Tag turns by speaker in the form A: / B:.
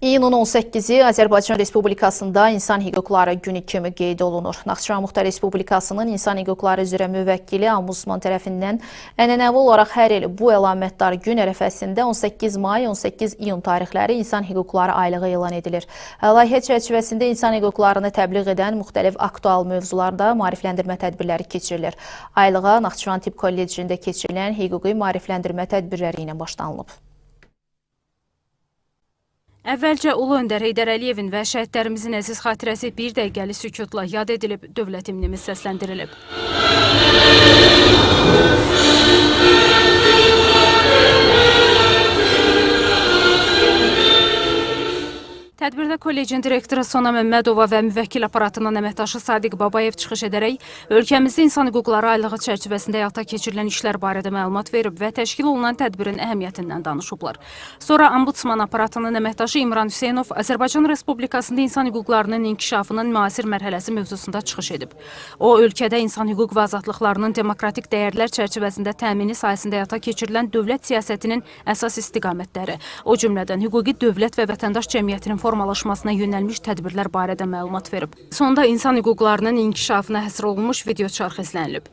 A: İyunun 18-i Azərbaycan Respublikasında İnsan Hüquqları Günü kimi qeyd olunur. Naxçıvan Muxtar Respublikasının İnsan Hüquqları üzrə müvəkkili Ombudsman tərəfindən ənənəvi olaraq hər il bu əlamətdar gün ərəfəsində 18 may, 18 iyun tarixləri İnsan Hüquqları aylığı elan edilir. Layihə çərçivəsində insan hüquqlarını təbliğ edən müxtəlif aktual mövzularda maarifləndirmə tədbirləri keçirilir. Aylığa Naxçıvan Tibb Kollecində keçirilən hüquqi maarifləndirmə tədbirləri ilə başlanılıb.
B: Əvvəlcə Ulu Öndər Heydər Əliyevin və şəhidlərimizin əziz xatirəsi bir dəqiqəli sükutla yad edilib, dövlət himnimiz səsləndirilib. Tədbirdə kollecin direktoru Sona Məmmədova və müvəkkil aparatının əməkdaşı Sadiq Babayev çıxış edərək ölkəmizdə insan hüquqları aylığı çərçivəsində həyata keçirilən işlər barədə məlumat verib və təşkil olunan tədbirin əhəmiyyətindən danışıblar. Sonra Ombudsman aparatının əməkdaşı İmran Hüseynov Azərbaycan Respublikasında insan hüquqlarının inkişafının müasir mərhələsi mövzusunda çıxış edib. O, ölkədə insan hüquq və azadlıqlarının demokratik dəyərlər çərçivəsində təmini sayəsində həyata keçirilən dövlət siyasətinin əsas istiqamətləri, o cümlədən hüquqi dövlət və vətəndaş cəmiyyətinin formalaşmasına yönəlmiş tədbirlər barədə məlumat verib. Sonda insan hüquqlarının inkişafına həsr olunmuş video çarx izlənilib.